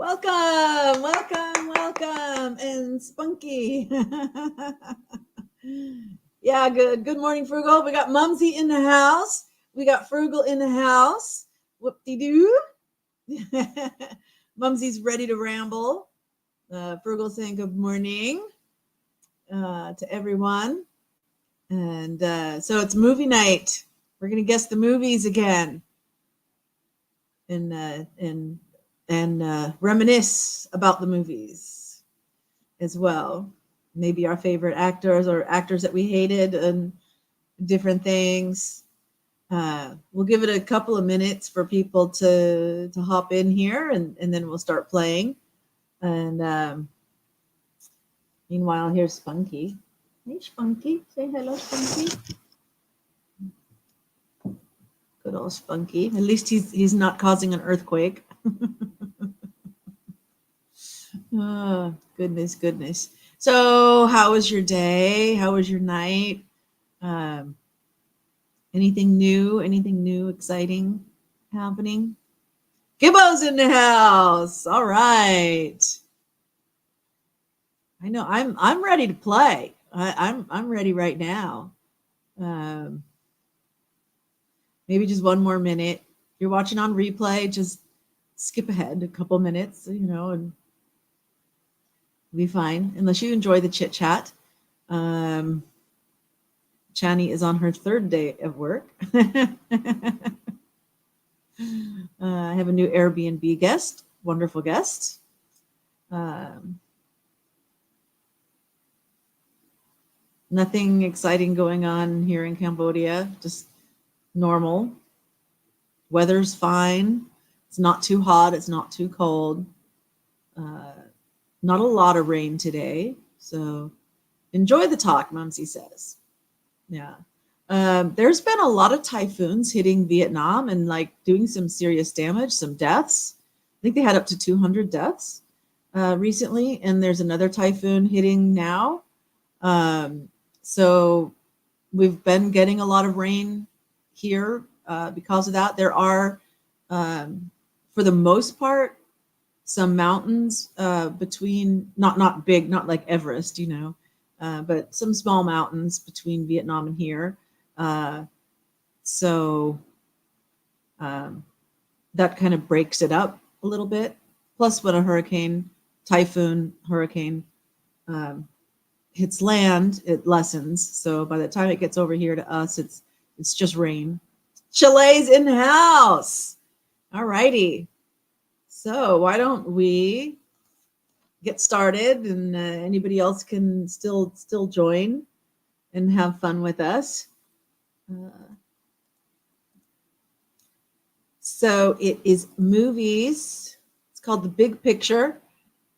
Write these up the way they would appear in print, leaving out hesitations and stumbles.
Welcome, and Spunky. Yeah, good. Good morning, Frugal. We got Mumsy in the house. We got Frugal in the house. Whoop-de-doo. Mumsy's ready to ramble. Frugal saying good morning to everyone. And so it's movie night. We're gonna guess the movies again, and reminisce about the movies as well. Maybe our favorite actors or actors that we hated and different things. We'll give it a couple of minutes for people to hop in here, and then we'll start playing. And meanwhile, here's Spunky. Hey, Spunky. Say hello, Spunky. Good old Spunky. At least he's not causing an earthquake. Oh, goodness. So, how was your day? How was your night? Anything new, exciting happening? Gibbo's in the house. All right. I know I'm ready to play. I'm ready right now. Maybe just one more minute. If you're watching on replay, just skip ahead a couple minutes, and be fine. Unless you enjoy the chit chat. Chani is on her third day of work. I have a new Airbnb guest, wonderful guest. Nothing exciting going on here in Cambodia, just normal. Weather's fine. It's not too hot. It's not too cold. Not a lot of rain today. So enjoy the talk, Mumsy says. Yeah. There's been a lot of typhoons hitting Vietnam and doing some serious damage, some deaths. I think they had up to 200 deaths recently. And there's another typhoon hitting now. So we've been getting a lot of rain here because of that. There are, for the most part, some mountains between, not big, not like Everest, but some small mountains between Vietnam and here. So that kind of breaks it up a little bit. Plus, when a hurricane hits land, it lessens. So by the time it gets over here to us, it's just rain. Chile's in the house. All righty. So why don't we get started, and anybody else can still join and have fun with us. So it is movies. It's called The Big Picture.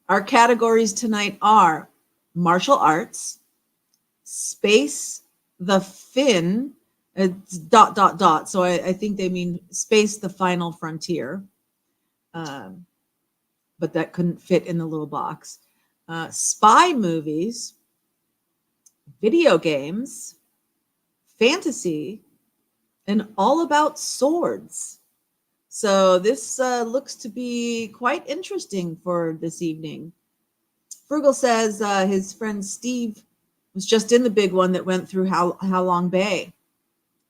Our categories tonight are martial arts, space, the fin, it's ... So I think they mean space, the final frontier. But that couldn't fit in the little box. Spy movies, video games, fantasy, and all about swords. So this looks to be quite interesting for this evening. Frugal says his friend Steve was just in the big one that went through How Long Bay.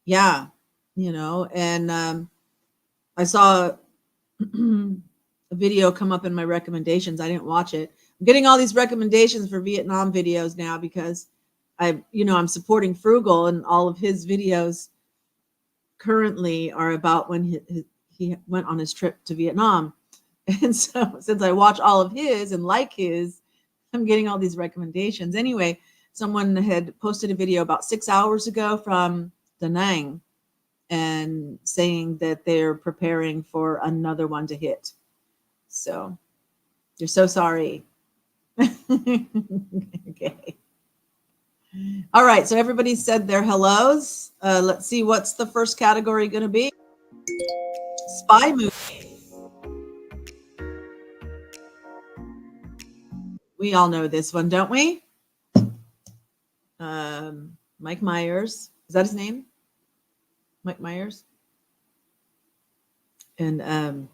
Yeah, and I saw a video come up in my recommendations. I didn't watch it. I'm getting all these recommendations for Vietnam videos now because I'm supporting Frugal, and all of his videos currently are about when he went on his trip to Vietnam. And so since I watch all of his and like his, I'm getting all these recommendations. Anyway, someone had posted a video about 6 hours ago from Da Nang and saying that they're preparing for another one to hit. So you're so sorry. Okay. All right. So everybody said their hellos. Let's see, what's the first category going to be? Spy movie. We all know this one, don't we? Mike Myers. Is that his name? Mike Myers. And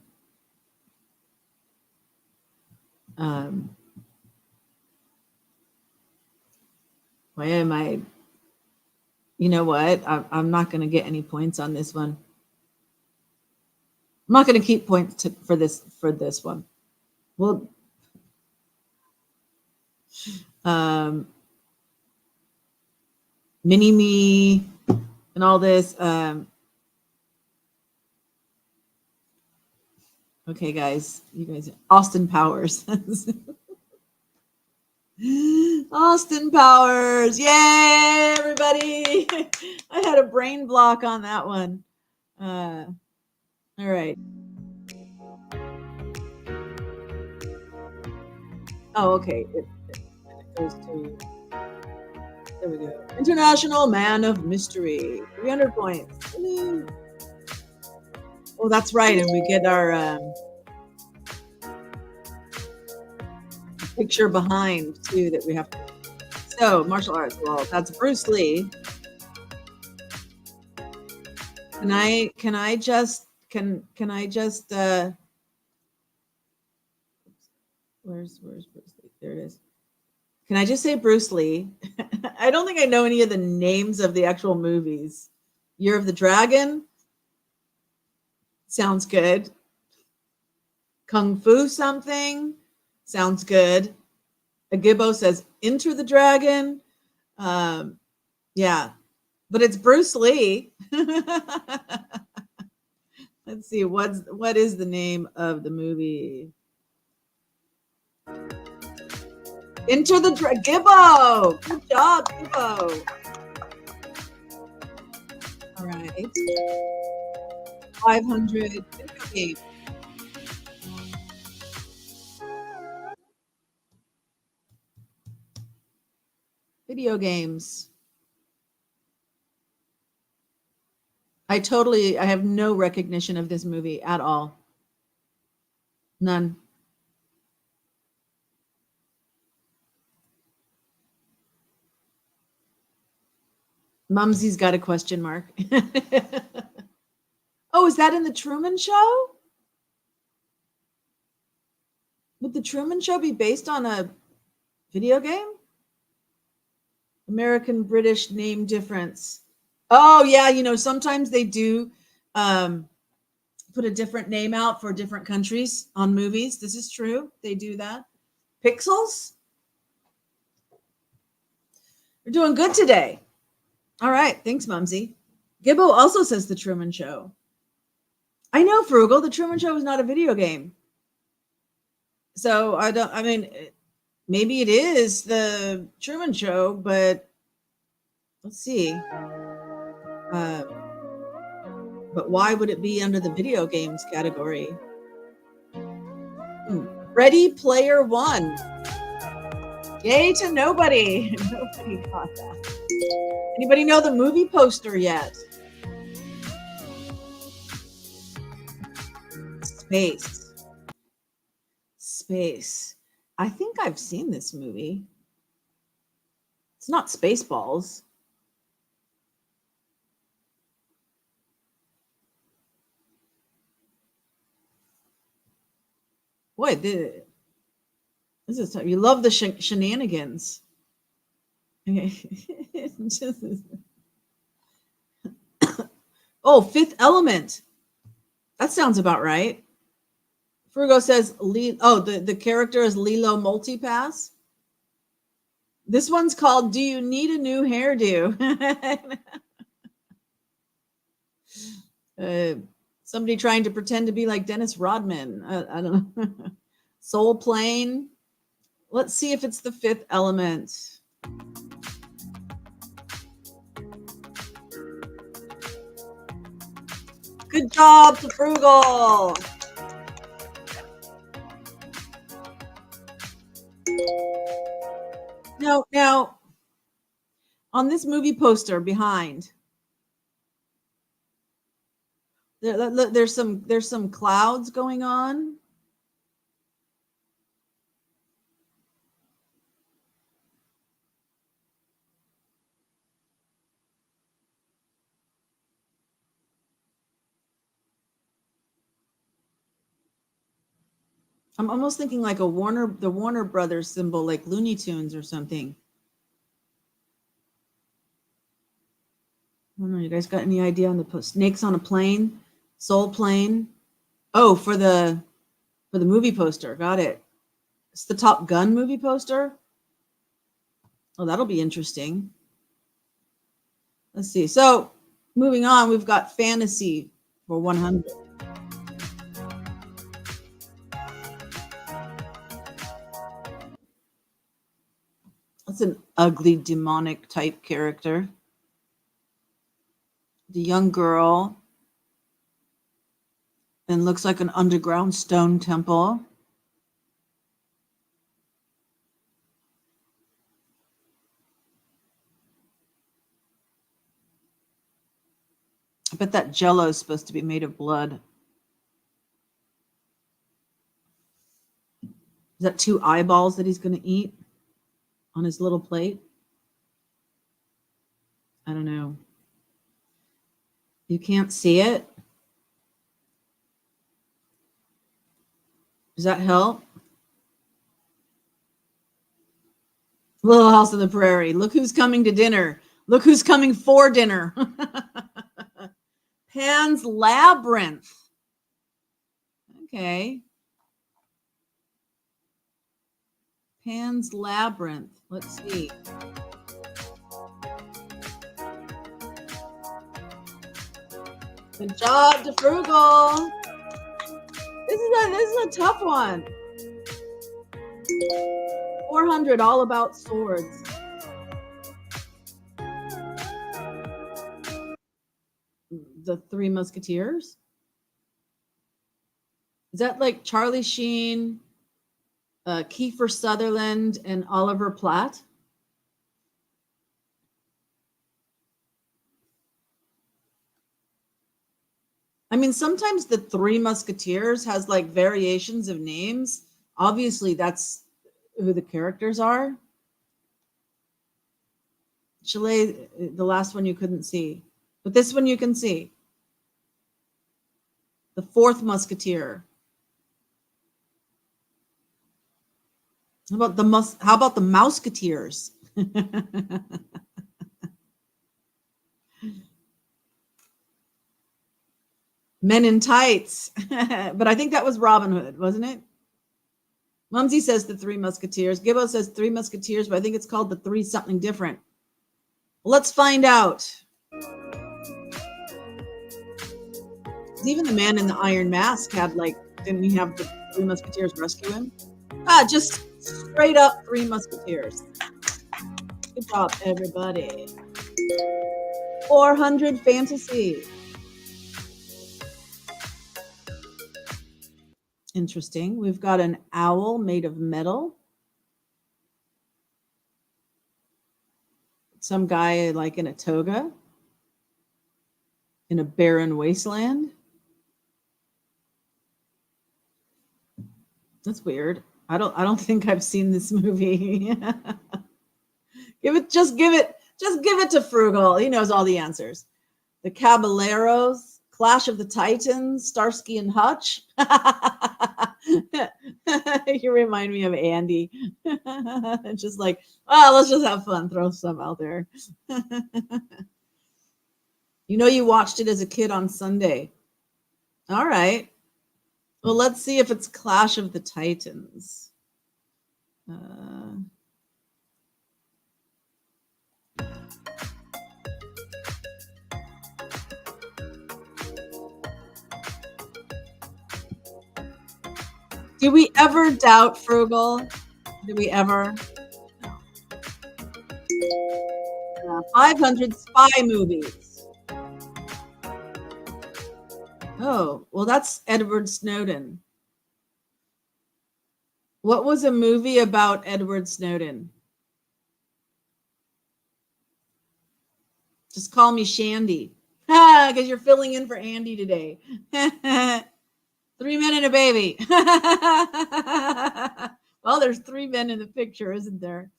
Why am I? You know what? I'm not going to get any points on this one. I'm not going to keep points for this one. Well, mini me and all this. Okay, guys, you guys, Austin Powers. Austin Powers. Yay, everybody. I had a brain block on that one. All right. Oh, okay. It goes to, there we go. International Man of Mystery. 300 points. Oh, that's right. And we get our picture behind, too, that we have to. So, martial arts. Well, that's Bruce Lee. Can I just where's Bruce Lee? There it is. Can I just say Bruce Lee? I don't think I know any of the names of the actual movies. Year of the Dragon sounds good. Kung Fu something sounds good. Agibbo says Enter the Dragon. Yeah, but it's Bruce Lee. Let's see, what is the name of the movie? Enter the Gibbo. Good job, Gibbo. All right. 500 video game. Video games. I have no recognition of this movie at all. None. Mumsy's got a question mark. Oh, is that in the Truman Show? Would the Truman Show be based on a video game? American British name difference. Oh yeah, sometimes they do put a different name out for different countries on movies. This is true. They do that. Pixels? We're doing good today. All right. Thanks, Mumsy. Gibbo also says The Truman Show. I know, Frugal. The Truman Show is not a video game. So maybe it is the Truman Show, but let's see. But why would it be under the video games category? Ready Player One. Yay to nobody. Nobody got that. Anybody know the movie poster yet? Space. I think I've seen this movie. It's not Spaceballs. Boy, this is tough. You love the shenanigans. Okay. Oh, Fifth Element. That sounds about right. Frugo says, the character is Lilo Multipass. This one's called Do You Need a New Hairdo? Somebody trying to pretend to be like Dennis Rodman. I don't know. Soul Plane. Let's see if it's the Fifth Element. Good job to Frugal. Now, on this movie poster behind, there's some clouds going on. I'm almost thinking like the Warner Brothers symbol, like Looney Tunes or something. I don't know. You guys got any idea on the snakes on a plane, soul plane? Oh, for the movie poster. Got it. It's the Top Gun movie poster. Oh, that'll be interesting. Let's see. So moving on, we've got fantasy for 100. That's an ugly demonic type character. The young girl. And looks like an underground stone temple. I bet that jello is supposed to be made of blood. Is that 2 eyeballs that he's going to eat on his little plate? I don't know. You can't see it? Does that help? Little House on the Prairie. Look who's coming to dinner. Look who's coming for dinner. Pan's Labyrinth. Okay. Pan's Labyrinth. Let's see. Good job to Frugal. This is a tough one. 400, all about swords. The Three Musketeers? Is that like Charlie Sheen, Kiefer Sutherland, and Oliver Platt? I mean, sometimes the Three Musketeers has like variations of names. Obviously, that's who the characters are. Chalet, the last one you couldn't see, but this one you can see. The Fourth Musketeer. How about the Mouseketeers? Men in Tights. But I think that was Robin Hood, wasn't it? Mumsy says the Three Musketeers. Gibbo says Three Musketeers, but I think it's called the Three something different. Well, let's find out. Even the man in the iron mask had didn't he have the Three Musketeers rescue him? Just straight up Three Musketeers. Good job, everybody. 400 fantasy. Interesting. We've got an owl made of metal. Some guy like in a toga in a barren wasteland. That's weird. I don't think I've seen this movie. Just give it to Frugal. He knows all the answers. The Caballeros, Clash of the Titans, Starsky and Hutch. You remind me of Andy. Just like, let's just have fun. Throw some out there. You watched it as a kid on Sunday. All right. Well, let's see if it's Clash of the Titans. Do we ever doubt Frugal? Do we ever? 500 spy movies. Oh, well, that's Edward Snowden. What was a movie about Edward Snowden? Just call me Shandy. Because you're filling in for Andy today. 3 men and a baby. Well, there's 3 men in the picture, isn't there?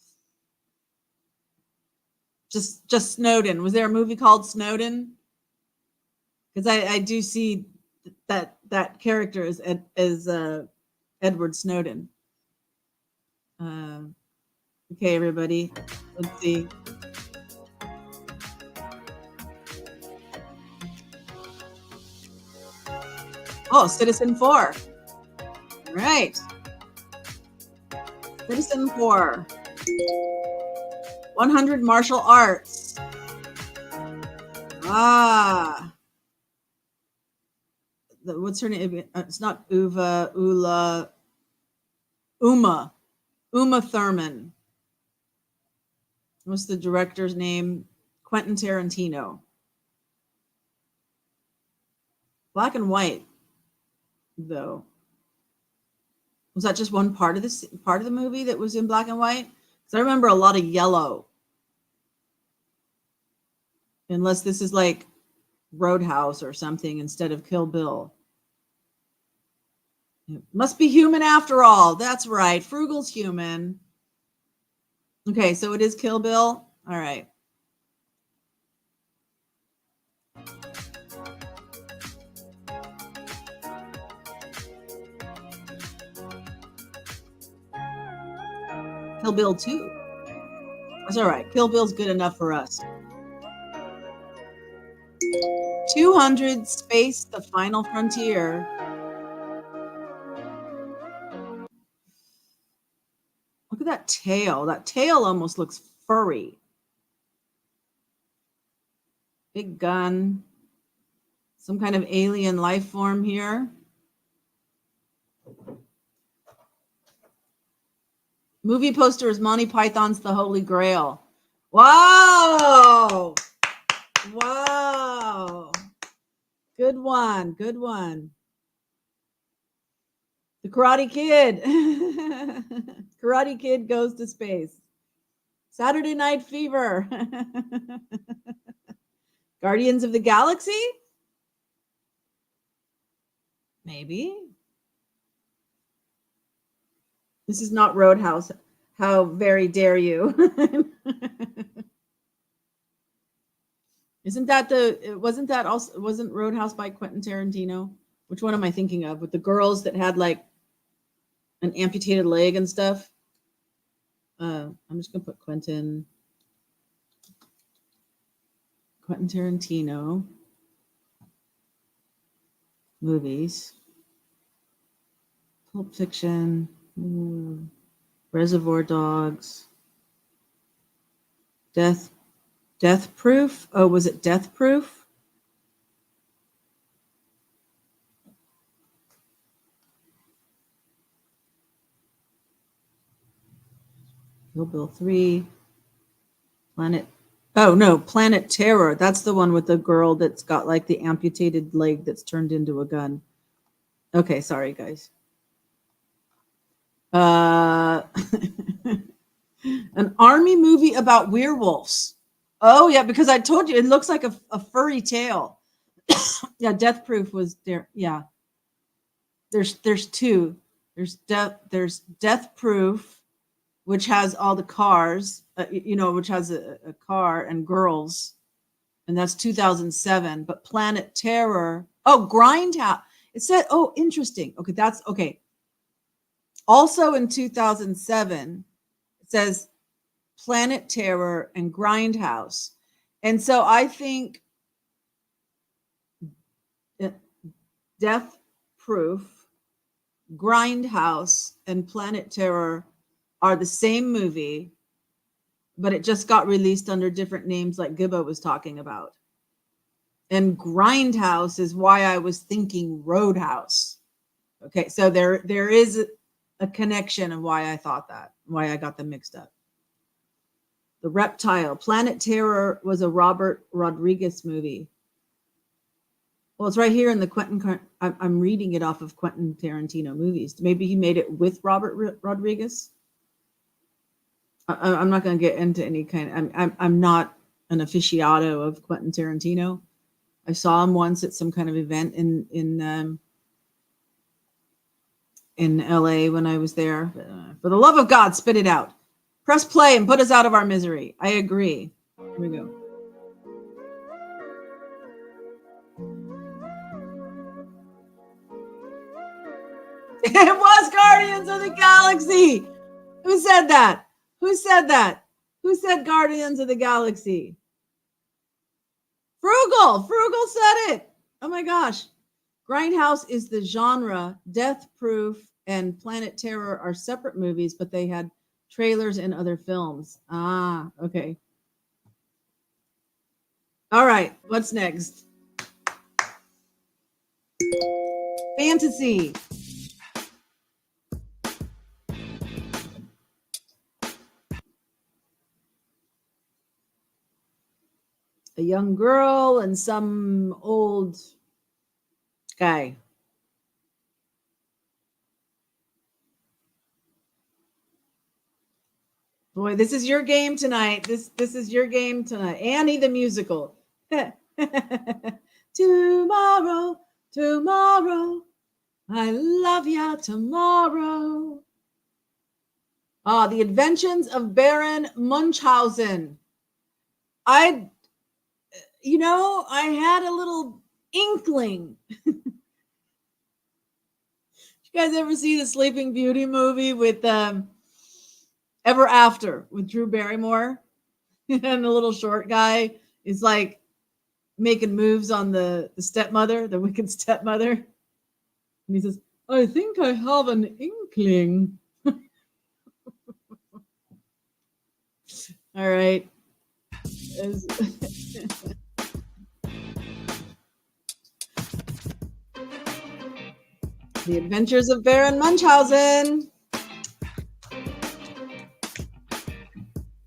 Just Snowden. Was there a movie called Snowden? Because I do see that character as Edward Snowden. Okay, everybody, let's see. Oh, Citizen 4. All right. Citizen 4. 100 martial arts. What's her name? It's not Uma Thurman. What's the director's name? Quentin Tarantino. Black and white, though. Was that just one part of the movie that was in black and white? Because I remember a lot of yellow. Unless this is like Roadhouse or something instead of Kill Bill. It must be human after all. That's right. Frugal's human. Okay, so it is Kill Bill. All right. Kill Bill 2. That's all right. Kill Bill's good enough for us. 200 Space, The Final Frontier. Look at that tail. That tail almost looks furry. Big gun. Some kind of alien life form here. Movie poster is Monty Python's The Holy Grail. Wow! Wow! Good one. Good one. The Karate Kid. Karate Kid goes to space. Saturday Night Fever. Guardians of the Galaxy? Maybe. This is not Roadhouse. How very dare you? Wasn't Roadhouse by Quentin Tarantino? Which one am I thinking of? With the girls that had like an amputated leg and stuff? I'm just gonna put Quentin Tarantino movies. Pulp Fiction, Reservoir Dogs, Death Proof. Oh, was it Death Proof? Kill Bill 3, Planet Terror. That's the one with the girl that's got like the amputated leg that's turned into a gun. Okay, sorry guys. An army movie about werewolves. Oh yeah, because I told you it looks like a furry tail. Yeah, Death Proof was there. Yeah, there's two. There's Death Proof, which has all the cars. Which has a car and girls, and that's 2007. But Planet Terror. Oh, Grindhouse. It said. Oh, interesting. Okay, that's okay. Also in 2007, it says Planet Terror and Grindhouse. And so I think Death Proof, Grindhouse, and Planet Terror are the same movie, but it just got released under different names like Gibbo was talking about. And Grindhouse is why I was thinking Roadhouse. Okay, so there is a connection of why I thought that, why I got them mixed up. The Reptile. Planet Terror was a Robert Rodriguez movie. Well, it's right here in the Quentin. I'm reading it off of Quentin Tarantino movies. Maybe he made it with Robert Rodriguez. I'm not going to get into any kind. I'm not an aficionado of Quentin Tarantino. I saw him once at some kind of event in LA when I was there. For the love of God, spit it out. Press play and put us out of our misery. I agree. Here we go. It was Guardians of the Galaxy. Who said that? Who said that? Who said Guardians of the Galaxy? Frugal. Frugal said it. Oh my gosh. Grindhouse is the genre. Death Proof and Planet Terror are separate movies, but they had trailers in other films. Ah, okay. All right. What's next? Fantasy. A young girl and some old guy. Boy, this is your game tonight. This is your game tonight. Annie the musical. Tomorrow, tomorrow, I love ya tomorrow. Ah, The Adventures of Baron Munchausen. I had a little inkling. You guys ever see the Sleeping Beauty movie with Ever After with Drew Barrymore? And the little short guy is like making moves on the stepmother, the wicked stepmother. And he says, I think I have an inkling. All right. The Adventures of Baron Munchausen.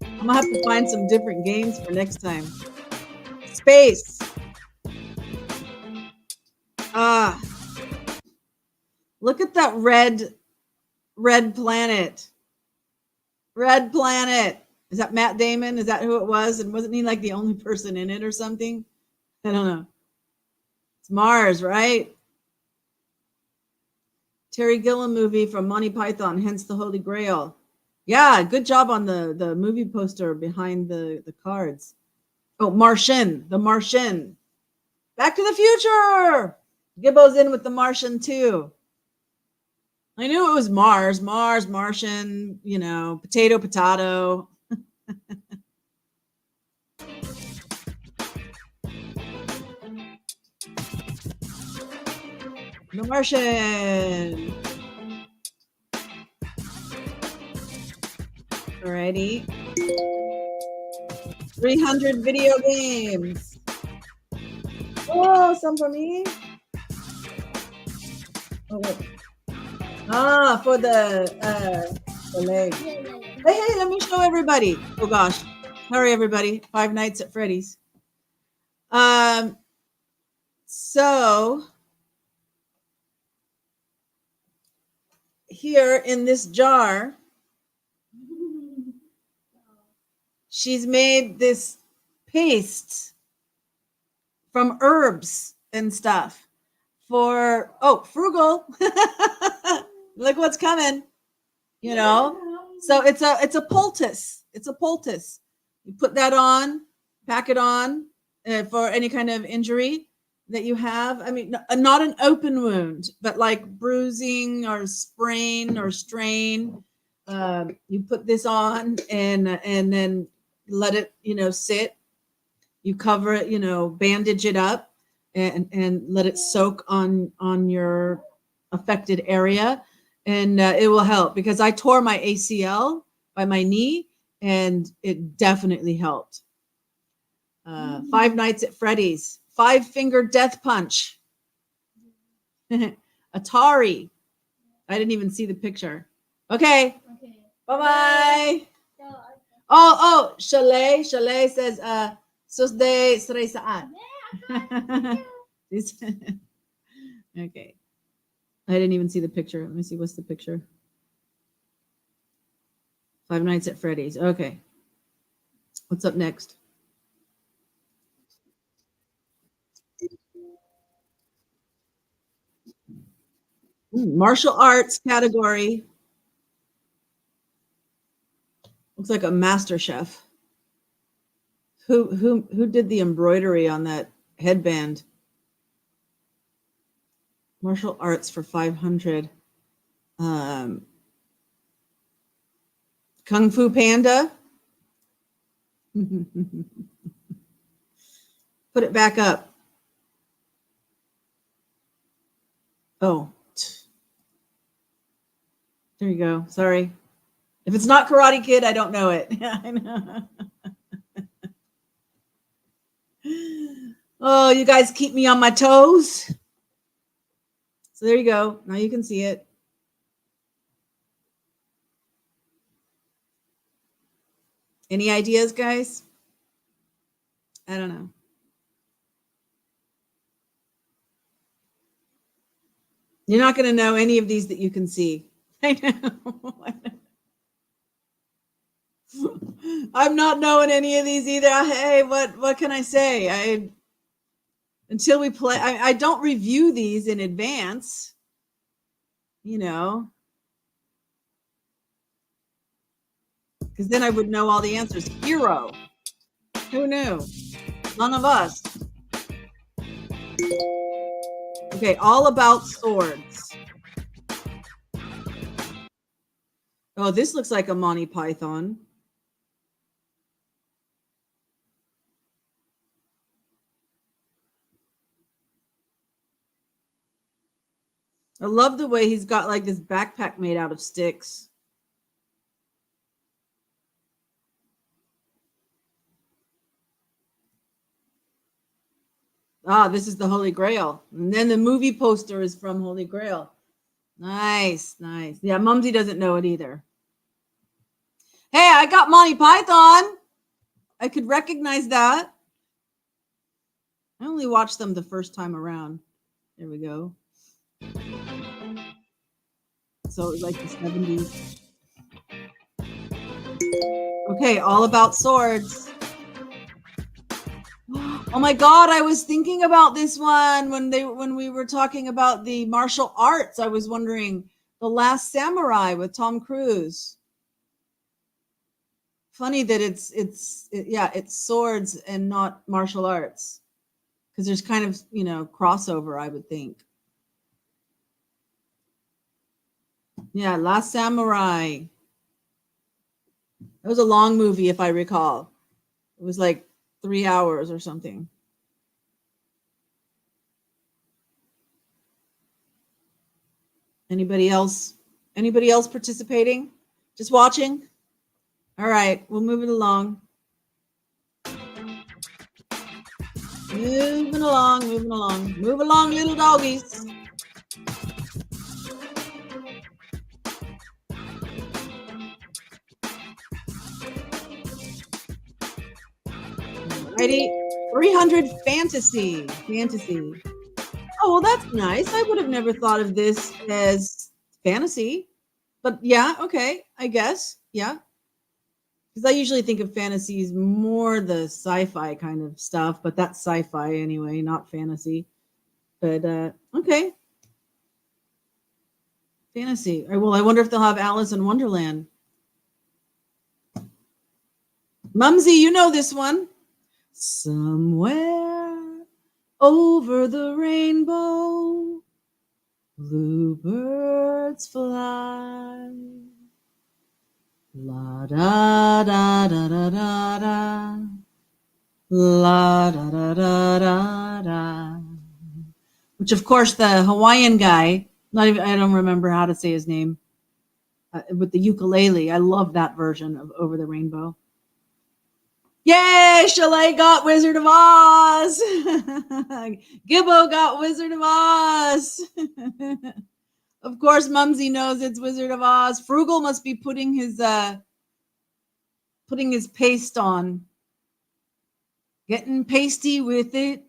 I'm gonna have to find some different games for next time. Space. Look at that red planet. Red planet. Is that Matt Damon? Is that who it was? And wasn't he like the only person in it or something? I don't know. It's Mars, right? Terry Gilliam movie from Monty Python, hence the Holy Grail. Yeah, good job on the movie poster behind the cards. Oh, Martian, the Martian. Back to the Future. Gibbo's in with the Martian too. I knew it was Mars, Martian, potato, potato. The Martian. Alrighty. 300 video games. Oh, some for me. Oh, wait. For the leg. Hey, let me show everybody. Oh gosh. Sorry, everybody. Five Nights at Freddy's. So here in this jar, she's made this paste from herbs and stuff for, frugal. Look what's coming, So it's a poultice. It's a poultice. You put that on, pack it on for any kind of injury that you have. I mean, not an open wound, but like bruising or sprain or strain. You put this on and then let it, sit. You cover it, bandage it up and let it soak on your affected area. And it will help because I tore my ACL by my knee and it definitely helped. Five Nights at Freddy's, 5-finger death punch. Atari. I didn't even see the picture. Okay. Bye-bye. Chalet. Chalet says, Susday Sray Saat. Okay. I didn't even see the picture. Let me see. What's the picture? Five Nights at Freddy's. Okay. What's up next? Martial arts category. Looks like a master chef. Who did the embroidery on that headband? Martial arts for 500. Kung Fu Panda. Put it back up. Oh, there you go. Sorry. If it's not Karate Kid, I don't know it. I know. Oh, you guys keep me on my toes. So there you go. Now you can see it. Any ideas, guys? I don't know. You're not going to know any of these that you can see. I know. I'm not knowing any of these either. Hey, what can I say? Until we play, I don't review these in advance. You know, because then I would know all the answers. Hero. Who knew? None of us. Okay, all about swords. Oh, this looks like a Monty Python. I love the way he's got like this backpack made out of sticks. Ah, this is the Holy Grail. And then the movie poster is from Holy Grail. Nice, nice. Yeah, Mumsy doesn't know it either. Hey, I got Monty Python. I could recognize that. I only watched them the first time around. There we go. So it was like the 70s. Okay, all about swords. Oh my God, I was thinking about this one when we were talking about the martial arts. I was wondering The Last Samurai with Tom Cruise. Funny that it's swords and not martial arts, because there's kind of, crossover, I would think. Yeah, Last Samurai. It was a long movie, if I recall. It was like 3 hours or something. Anybody else? Anybody else participating? Just watching? All right, we'll move it along. Moving along, moving along. Move along, little doggies. Righty. 300 fantasy. Fantasy. Oh, well, that's nice. I would have never thought of this as fantasy. But yeah, okay, I guess. Yeah. Because I usually think of fantasy as more the sci-fi kind of stuff, but that's sci-fi anyway, not fantasy. But okay. Fantasy. Well, I wonder if they'll have Alice in Wonderland. Mumsy, you know this one. Somewhere over the rainbow, bluebirds fly. La da da da da da da. La da da da da da. Which, of course, the Hawaiian guy, I don't remember how to say his name, with the ukulele. I love that version of Over the Rainbow. Yay! Chalet got Wizard of Oz. Gibbo got Wizard of Oz. Of course, Mumsy knows it's Wizard of Oz. Frugal must be putting his paste on. Getting pasty with it.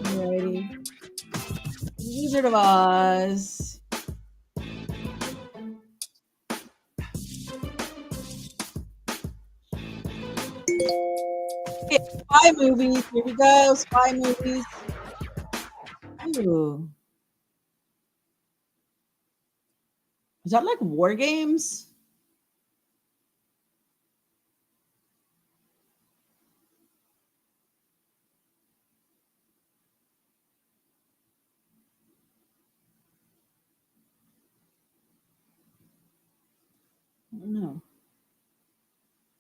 Alrighty. Wizard of Oz. Okay, spy movies. Here we go. Spy movies. Ooh. Is that like war games? don't know.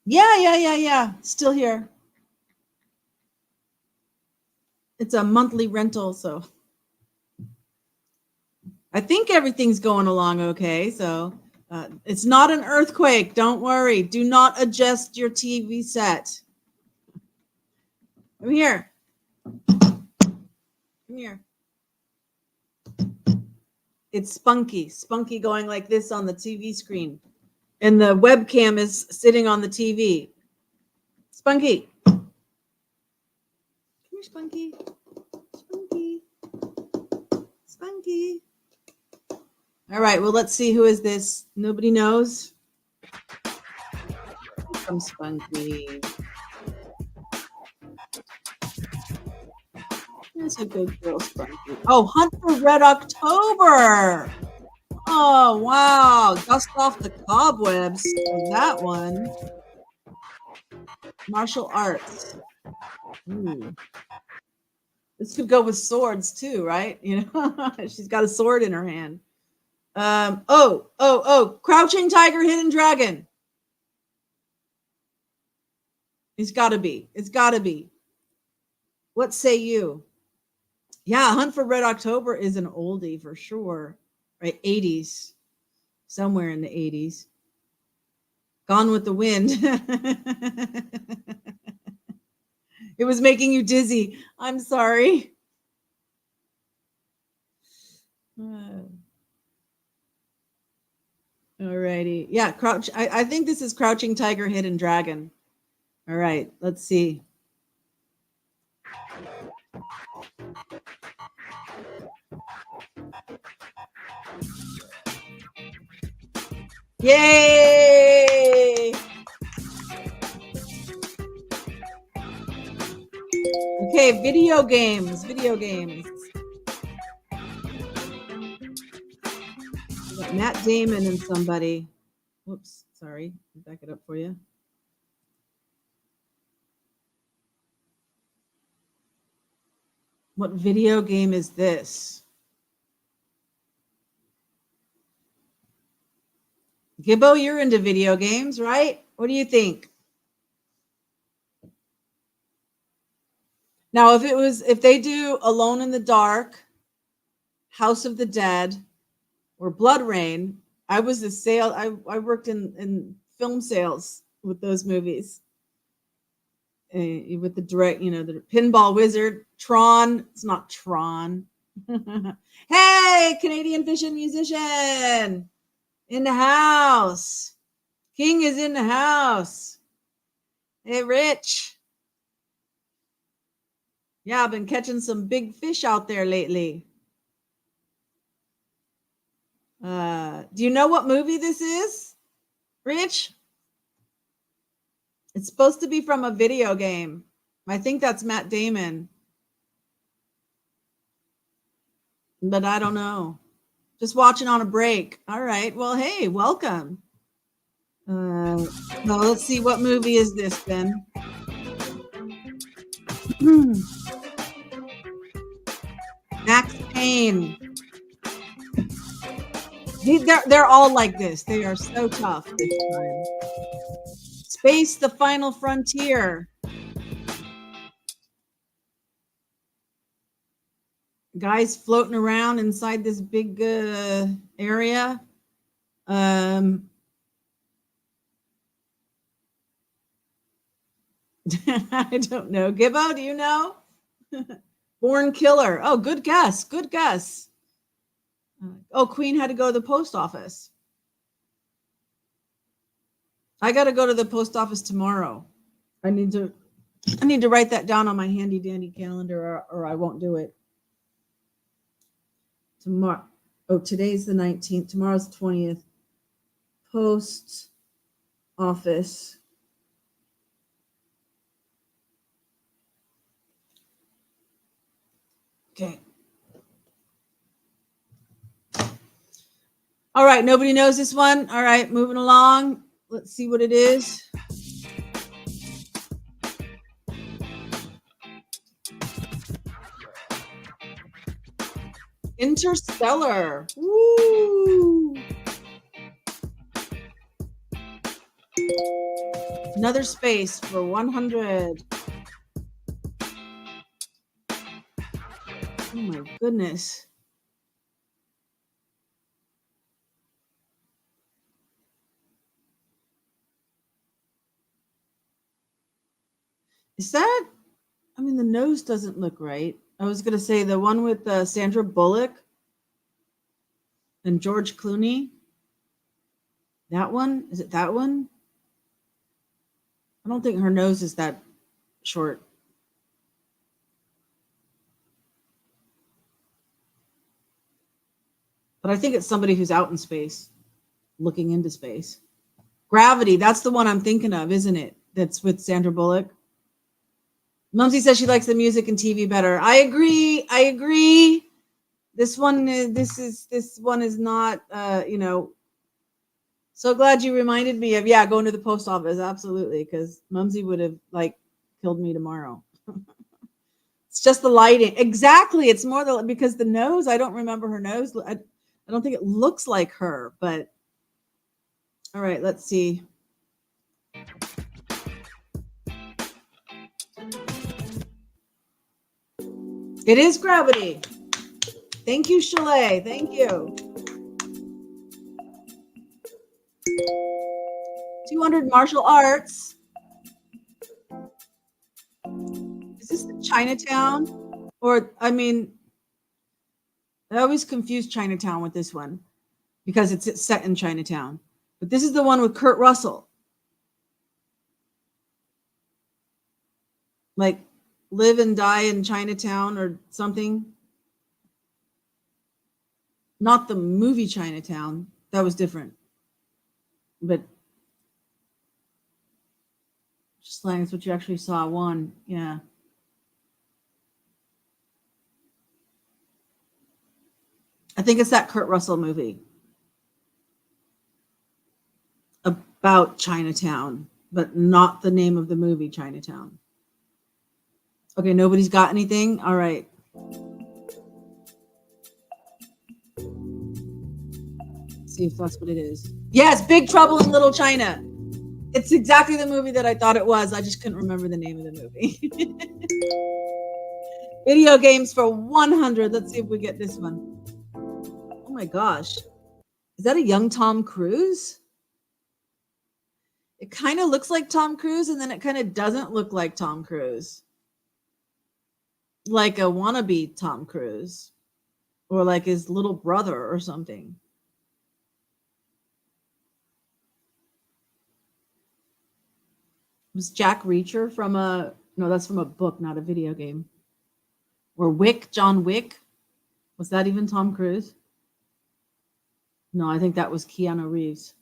Yeah. Still here. It's a monthly rental, so I think everything's going along okay. So it's not an earthquake. Don't worry. Do not adjust your TV set. Come here. Come here. It's Spunky. Spunky going like this on the TV screen. And the webcam is sitting on the TV. Spunky. Come here, Spunky. Spunky. Spunky. All right, well, let's see. Who is this? Nobody knows. From Spunky. That's a good girl, Spunky. Oh, Hunt for Red October. Oh, wow. Dust off the cobwebs of that one. Martial arts. Ooh. This could go with swords too, right? You know, she's got a sword in her hand. Crouching Tiger, Hidden Dragon. It's gotta be. What say you? Yeah, Hunt for Red October is an oldie for sure. Right, 80s. Somewhere in the 80s. Gone with the Wind. It was making you dizzy. I'm sorry. All righty. Yeah, I think this is Crouching Tiger, Hidden Dragon. All right, let's see. Yay! Okay, video games. Matt Damon and somebody. Whoops, sorry. Back it up for you. What video game is this? Gibbo, you're into video games, right? What do you think? Now, if they do Alone in the Dark, House of the Dead, or Blood Rain, I was I worked in film sales with those movies. With the direct, the Pinball Wizard, Tron. It's not Tron. Hey, Canadian fishing musician in the house. King is in the house. Hey, Rich. Yeah, I've been catching some big fish out there lately. Do you know what movie this is, Rich? It's supposed to be from a video game. I think that's Matt Damon. But I don't know. Just watching on a break. All right. Well, hey, welcome. Now let's see, what movie is this then? Max Payne. They're all like this. They are so tough this time. Space, the Final Frontier. Guys floating around inside this big area. I don't know. Gibbo, do you know? Born Killer. Oh, good guess. Queen had to go to the post office. I got to go to the post office tomorrow. I need to write that down on my handy dandy calendar, or I won't do it. Tomorrow. Oh, today's the 19th. Tomorrow's the 20th. Post office. Okay. All right. Nobody knows this one. All right. Moving along. Let's see what it is. Interstellar. Woo! Another space for 100. Oh my goodness. Is that, I mean, the nose doesn't look right. I was going to say the one with Sandra Bullock and George Clooney. That one? Is it that one? I don't think her nose is that short. But I think it's somebody who's out in space, looking into space. Gravity, that's the one I'm thinking of, isn't it? That's with Sandra Bullock. Mumsy says she likes the music and TV better. I agree. This one is not, so glad you reminded me of, going to the post office. Absolutely. Because Mumsy would have killed me tomorrow. It's just the lighting. Exactly. It's more because the nose, I don't remember her nose. I don't think it looks like her, but all right, let's see. It is Gravity. Thank you, Chalet. Thank you. 200 martial arts. Is this the Chinatown? Or, I mean, I always confuse Chinatown with this one because it's set in Chinatown. But this is the one with Kurt Russell. Like Live and Die in Chinatown or something. Not the movie Chinatown. That was different. But just like it's what you actually saw. One. Yeah. I think it's that Kurt Russell movie about Chinatown, but not the name of the movie Chinatown. Okay, nobody's got anything? All right. Let's see if that's what it is. Yes, Big Trouble in Little China. It's exactly the movie that I thought it was. I just couldn't remember the name of the movie. Video games for 100. Let's see if we get this one. Oh my gosh. Is that a young Tom Cruise? It kind of looks like Tom Cruise, and then it kind of doesn't look like Tom Cruise. Like a wannabe Tom Cruise. Or like his little brother or something. Was Jack Reacher from no, that's from a book, not a video game. Or Wick, John Wick. Was that even Tom Cruise? No, I think that was Keanu Reeves.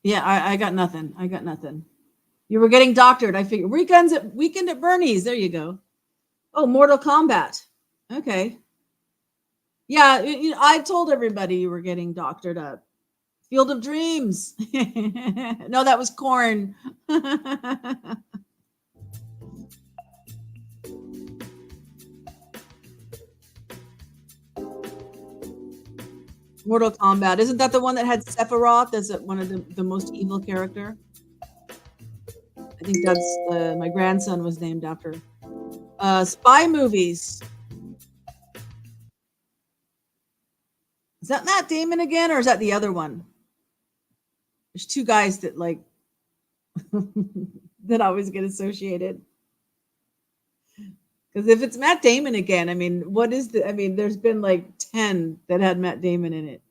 Yeah, I got nothing. I got nothing. You were getting doctored. I figured Weekend at Bernie's. There you go. Oh, Mortal Kombat. Okay. Yeah, I told everybody you were getting doctored up. Field of Dreams. No, that was Corn. Mortal Kombat. Isn't that the one that had Sephiroth as one of the most evil character? I think that's my grandson was named after. Spy movies. Is that Matt Damon again, or is that the other one? There's two guys that that always get associated. Because if it's Matt Damon again, I mean, what is the? I mean, there's been 10 that had Matt Damon in it.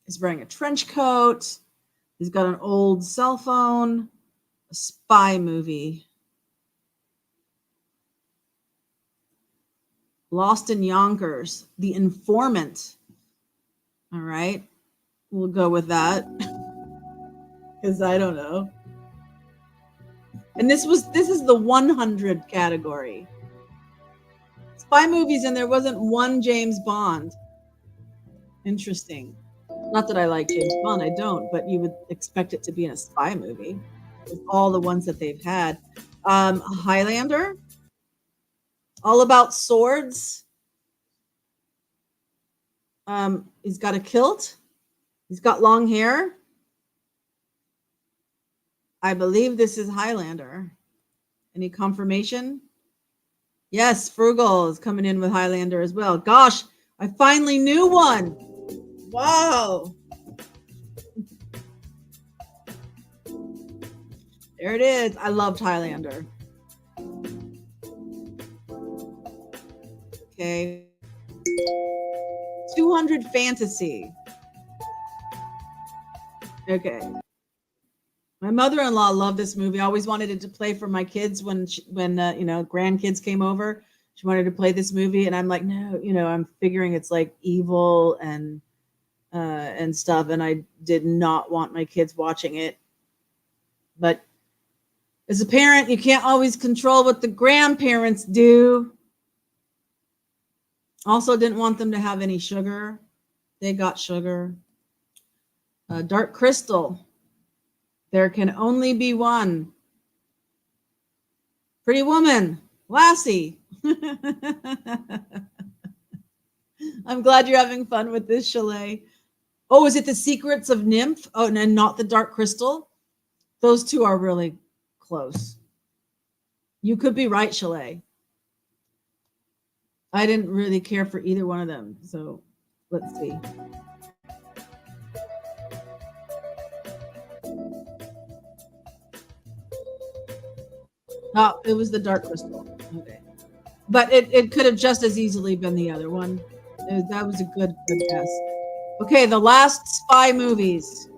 He's wearing a trench coat. He's got an old cell phone. A spy movie. Lost in Yonkers. The Informant. All right. We'll go with that. Because I don't know. And this is the 100 category. Spy movies, and there wasn't one James Bond. Interesting. Not that I like James Bond, I don't, but you would expect it to be in a spy movie with all the ones that they've had. Highlander. All About Swords. He's got a kilt. He's got long hair. I believe this is Highlander. Any confirmation? Yes, Frugal is coming in with Highlander as well. Gosh, I finally knew one. Wow. There it is. I loved Highlander. Okay. 200 Fantasy. Okay. My mother-in-law loved this movie. I always wanted it to play for my kids when grandkids came over. She wanted to play this movie, and I'm like, no, I'm figuring it's like evil and stuff, and I did not want my kids watching it. But as a parent, you can't always control what the grandparents do. Also, didn't want them to have any sugar. They got sugar. Dark Crystal. There can only be one. Pretty Woman. Lassie. I'm glad you're having fun with this, Chalet. Oh, is it The Secrets of Nymph? Oh, and not The Dark Crystal? Those two are really close. You could be right, Chalet. I didn't really care for either one of them. So let's see. Oh, it was The Dark Crystal. Okay. But it could have just as easily been the other one. That was a good guess. Okay, the last spy movies.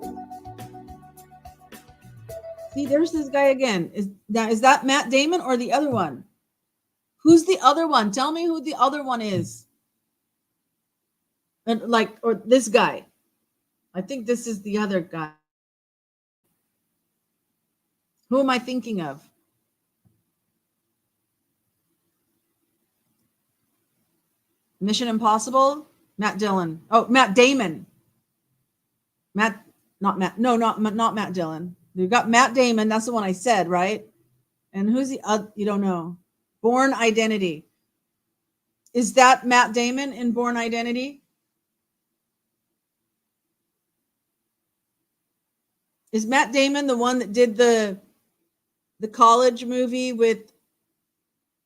See, there's this guy again. Is that Matt Damon or the other one? Who's the other one? Tell me who the other one is. Or this guy. I think this is the other guy. Who am I thinking of? Mission Impossible? Matt Dillon. Oh, Matt Damon. Not Matt Dillon. You've got Matt Damon. That's the one I said, right? And who's the other? You don't know. Born Identity. Is that Matt Damon in Born Identity? Is Matt Damon the one that did the college movie with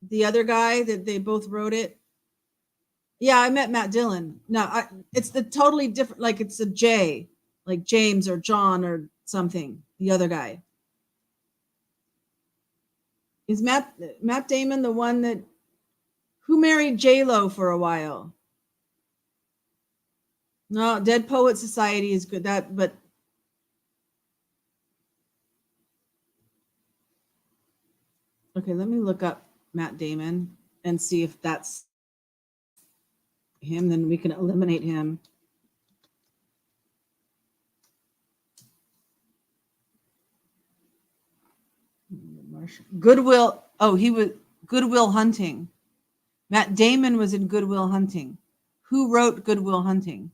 the other guy that they both wrote it? Yeah, I met Matt Dillon. No, it's the totally different, like it's a J, like James or John or something. The other guy. Is Matt Damon the one that who married J-Lo for a while? No, Dead Poet Society is good. But okay, let me look up Matt Damon and see if that's him. Then we can eliminate him. Goodwill. Oh, he was Goodwill Hunting. Matt Damon was in Goodwill Hunting. Who wrote Goodwill Hunting?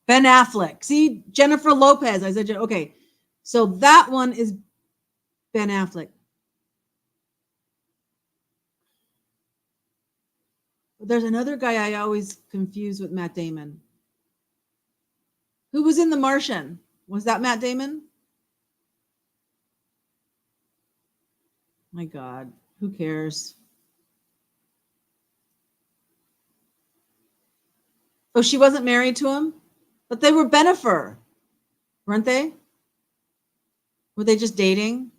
Ben Affleck. See, Jennifer Lopez. I said, okay. So that one is Ben Affleck. There's another guy I always confuse with Matt Damon. Who was in The Martian? Was that Matt Damon? My God, who cares? Oh, she wasn't married to him? But they were Benifer, weren't they? Were they just dating?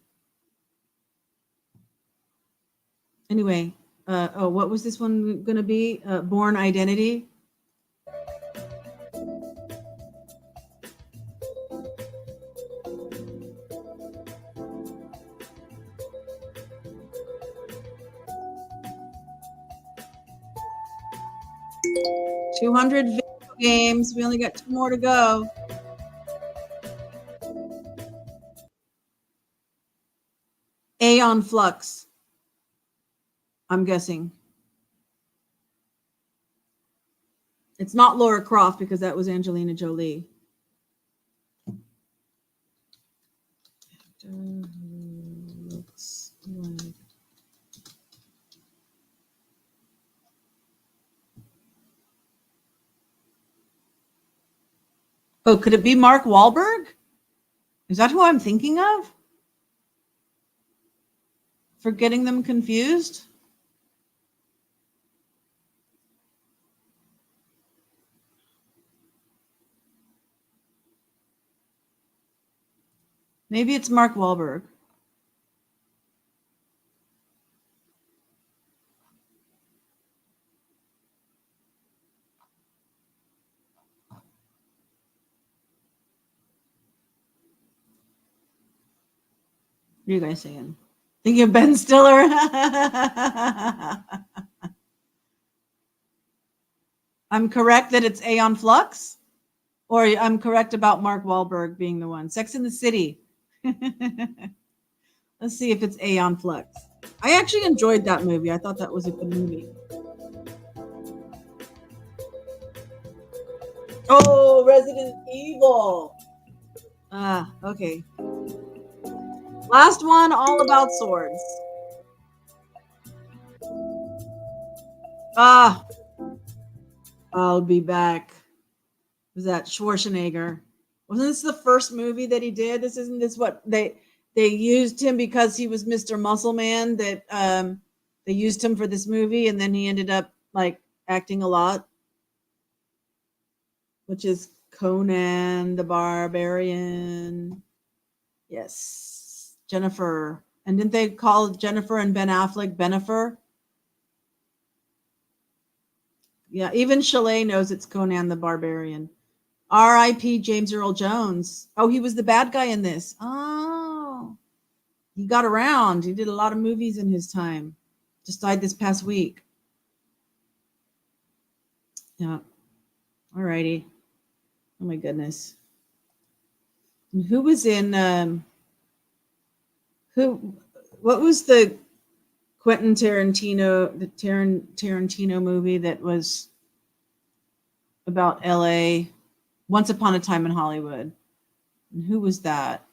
Anyway, what was this one going to be? Born Identity? $200 video games. We only got 2 more to go. Aeon Flux. I'm guessing. It's not Laura Croft because that was Angelina Jolie. Looks like Oh, could it be Mark Wahlberg? Is that who I'm thinking of? For getting them confused? Maybe it's Mark Wahlberg. What are you guys saying? Thinking of Ben Stiller? I'm correct that it's Aeon Flux? Or I'm correct about Mark Wahlberg being the one. Sex in the City. Let's see if it's Aeon Flux. I actually enjoyed that movie. I thought that was a good movie. Oh, Resident Evil. Ah, okay. Last one, all about swords. Ah, I'll be back. Was that Schwarzenegger? Wasn't this the first movie that he did? This isn't this what they used him because he was Mr. Muscle Man, that they used him for this movie, and then he ended up like acting a lot, which is Conan the Barbarian. Yes, Jennifer. And didn't they call Jennifer and Ben Affleck Benifer? Yeah, even Chalet knows it's Conan the Barbarian. R.I.P. James Earl Jones. Oh, he was the bad guy in this. Oh, he got around. He did a lot of movies in his time. Just died this past week. Yeah. All righty. Oh my goodness. And who was in what was the Quentin Tarantino, the Tarantino movie that was about LA? Once Upon a Time in Hollywood. And who was that?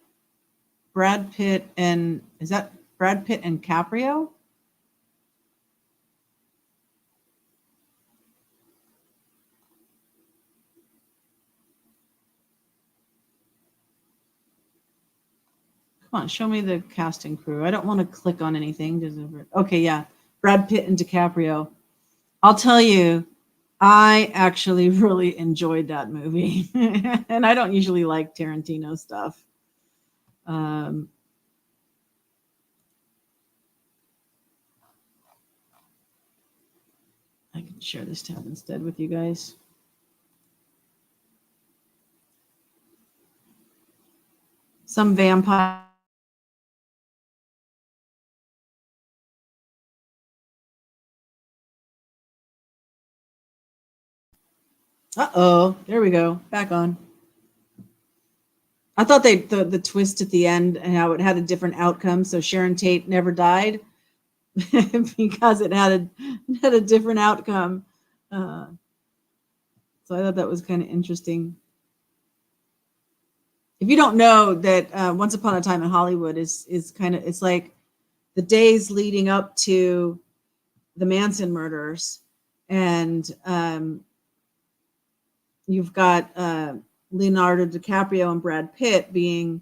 Brad Pitt and is that Brad Pitt and Caprio? Come on, show me the cast and crew. I don't want to click on anything. Okay, yeah. Brad Pitt and DiCaprio. I'll tell you, I actually really enjoyed that movie. And I don't usually like Tarantino stuff. I can share this tab instead with you guys. Some vampire. Uh-oh, there we go. Back on. I thought the twist at the end and how it had a different outcome. So Sharon Tate never died because it had a different outcome. So I thought that was kind of interesting. If you don't know that Once Upon a Time in Hollywood is kind of, it's like the days leading up to the Manson murders, and you've got Leonardo DiCaprio and Brad Pitt being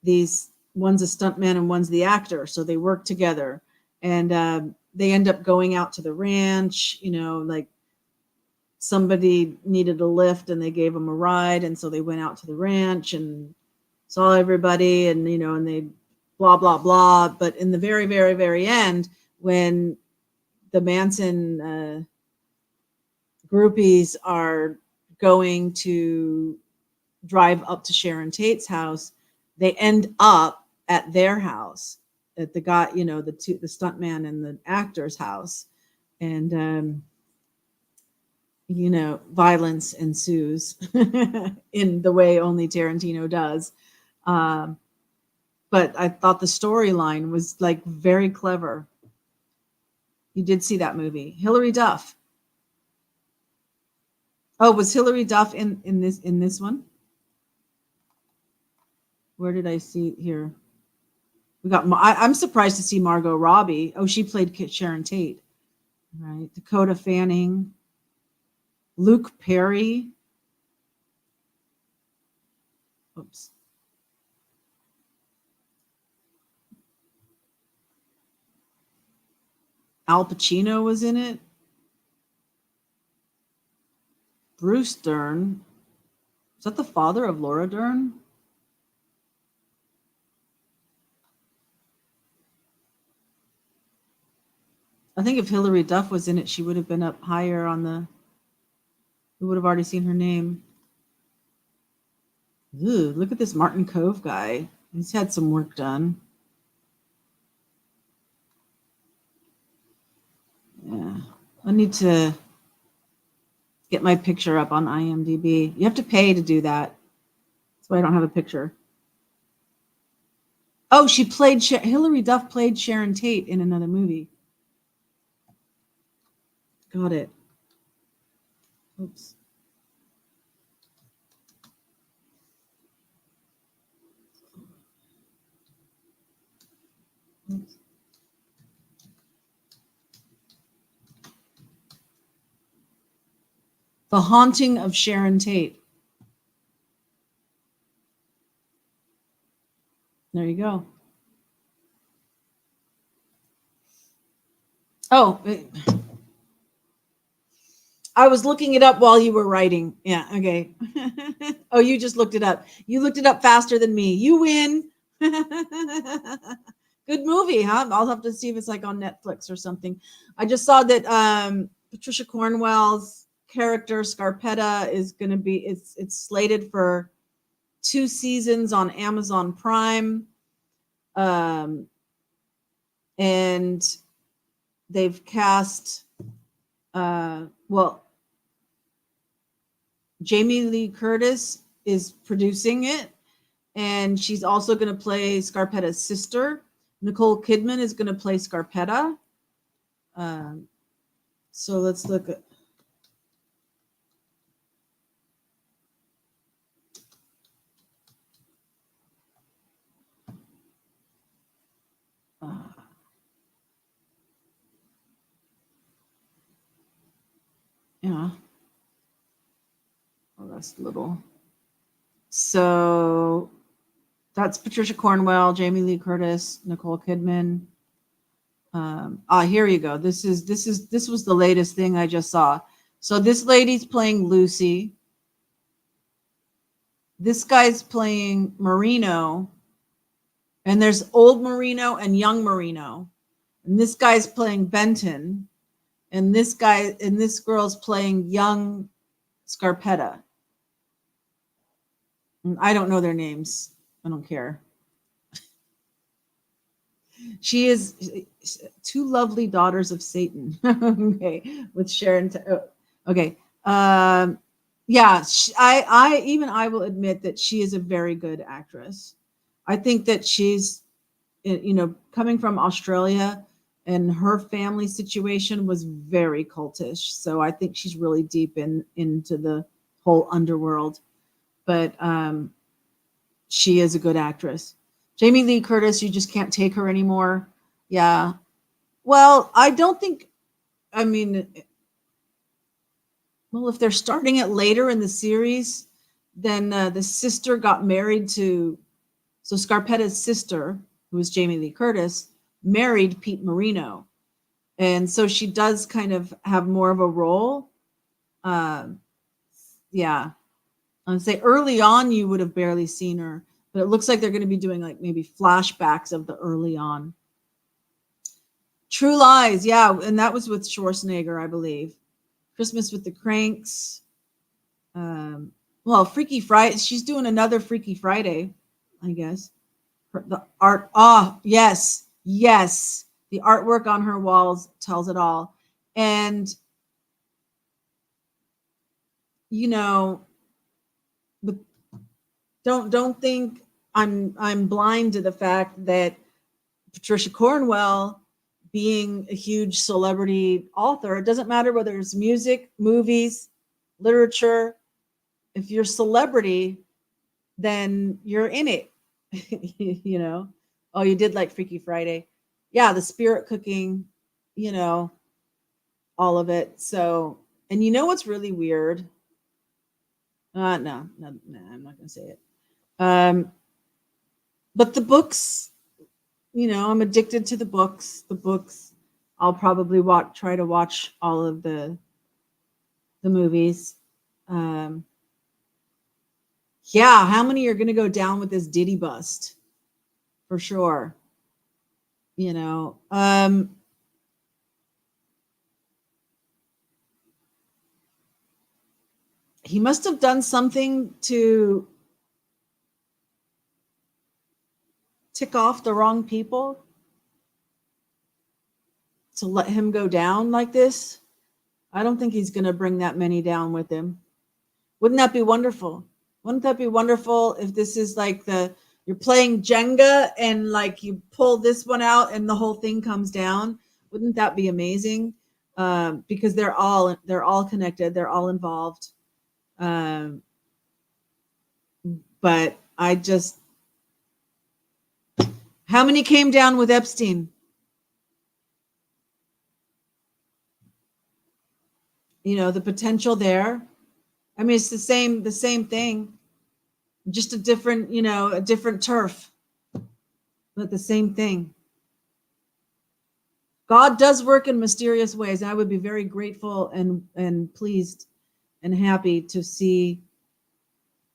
these, one's a stuntman and one's the actor, so they work together, and they end up going out to the ranch, like somebody needed a lift and they gave them a ride, and so they went out to the ranch and saw everybody, and and they blah blah blah. But in the very very very end, when the Manson groupies are going to drive up to Sharon Tate's house, they end up at their house, at the guy, the stuntman and the actor's house, and violence ensues in the way only Tarantino does. But I thought the storyline was like very clever. You did see that movie. Hilary Duff. Oh, was Hilary Duff in this one? Where did I see here? We got. I'm surprised to see Margot Robbie. Oh, she played Sharon Tate. Right. Dakota Fanning. Luke Perry. Oops. Al Pacino was in it. Bruce Dern. Is that the father of Laura Dern? I think if Hilary Duff was in it, she would have been up higher on the. We would have already seen her name. Ooh, look at this Martin Cove guy. He's had some work done. Yeah. I need to get my picture up on IMDb. You have to pay to do that. That's why I don't have a picture. Oh, she played Hilary Duff played Sharon Tate in another movie. Got it. Oops. Oops. The Haunting of Sharon Tate. There you go. Oh, I was looking it up while you were writing. Yeah, okay. Oh, you just looked it up. You looked it up faster than me. You win. Good movie, huh? I'll have to see if it's like on Netflix or something. I just saw that Patricia Cornwell's character Scarpetta is going to be it's slated for 2 seasons on Amazon Prime. And they've cast Jamie Lee Curtis is producing it, and she's also going to play Scarpetta's sister. Nicole Kidman is going to play Scarpetta. So let's look at. Yeah. Oh, that's little. So that's Patricia Cornwell, Jamie Lee Curtis, Nicole Kidman. Here you go. This was the latest thing I just saw. So this lady's playing Lucy. This guy's playing Marino. And there's old Marino and young Marino. And this guy's playing Benton. And this girl's playing young Scarpetta. And I don't know their names. I don't care. She is 2 lovely daughters of Satan. Okay, with Sharon. Okay. Yeah, I will admit that she is a very good actress. I think that she's, coming from Australia, and her family situation was very cultish. So I think she's really deep into the whole underworld. But she is a good actress. Jamie Lee Curtis, you just can't take her anymore. Yeah. Well, I don't think, if they're starting it later in the series, then the sister got married to, so Scarpetta's sister, who is Jamie Lee Curtis, married Pete Marino. And so she does kind of have more of a role. Yeah. I'd say early on, you would have barely seen her. But it looks like they're going to be doing like maybe flashbacks of the early on. True Lies, yeah, and that was with Schwarzenegger, I believe. Christmas with the Cranks. Freaky Friday. She's doing another Freaky Friday, I guess. The art. Yes. The artwork on her walls tells it all. And don't think I'm blind to the fact that Patricia Cornwell, being a huge celebrity author, it doesn't matter whether it's music, movies, literature. If you're a celebrity, then you're in it. Oh, you did like Freaky Friday. Yeah, the spirit cooking, all of it. So, and what's really weird? No, I'm not going to say it. But the books, I'm addicted to the books. I'll probably try to watch all of the movies. Yeah, how many are going to go down with this Diddy bust? For sure. He must have done something to tick off the wrong people to let him go down like this. I don't think he's going to bring that many down with him. Wouldn't that be wonderful? Wouldn't that be wonderful if this is like you're playing Jenga and like you pull this one out and the whole thing comes down? Wouldn't that be amazing? Because they're all connected. They're all involved. But how many came down with Epstein? The potential there. I mean, it's the same thing, just a different, a different turf, but the same thing. God does work in mysterious ways. I would be very grateful and pleased and happy to see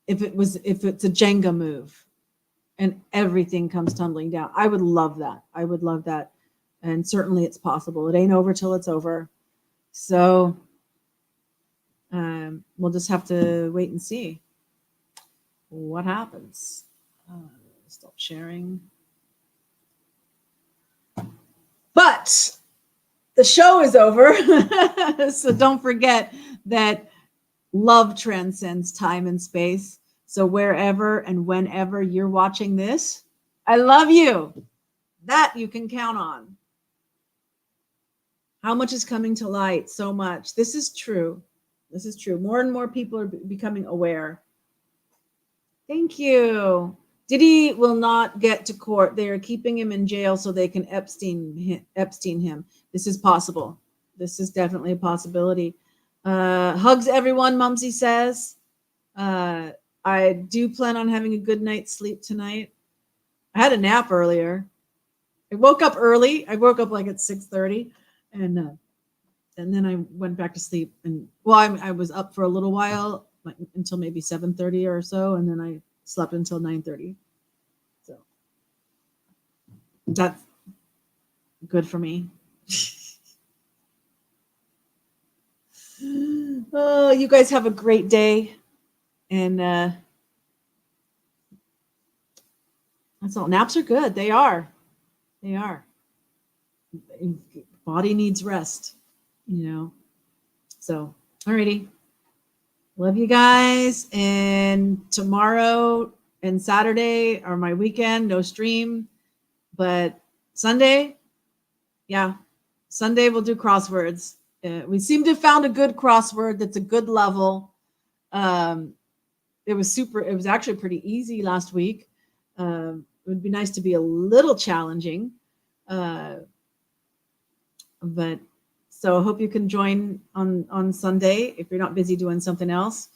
if it's a Jenga move and everything comes tumbling down. I would love that. And certainly it's possible. It ain't over till it's over. So we'll just have to wait and see what happens. Stop sharing. But the show is over. So don't forget that love transcends time and space. So wherever and whenever you're watching this, I love you. That you can count on. How much is coming to light? So much. This is true. More and more people are becoming aware. Thank you. Diddy will not get to court. They are keeping him in jail so they can Epstein him. This is possible. This is definitely a possibility. Hugs everyone, Mumsy says. I do plan on having a good night's sleep tonight. I had a nap earlier. I woke up early. I woke up like at 6:30, and then I went back to sleep. And I was up for a little while, like, until maybe 7:30 or so, and then I slept until 9:30. So that's good for me. Oh, you guys have a great day. And that's all. Naps are good. They are. Body needs rest, So, alrighty. Love you guys. And tomorrow and Saturday are my weekend. No stream. But Sunday, Sunday we'll do crosswords. We seem to have found a good crossword that's a good level. It was actually pretty easy last week. It would be nice to be a little challenging. But so I hope you can join on Sunday if you're not busy doing something else.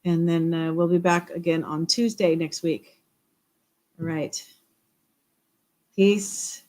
And then we'll be back again on Tuesday next week. All right. Peace.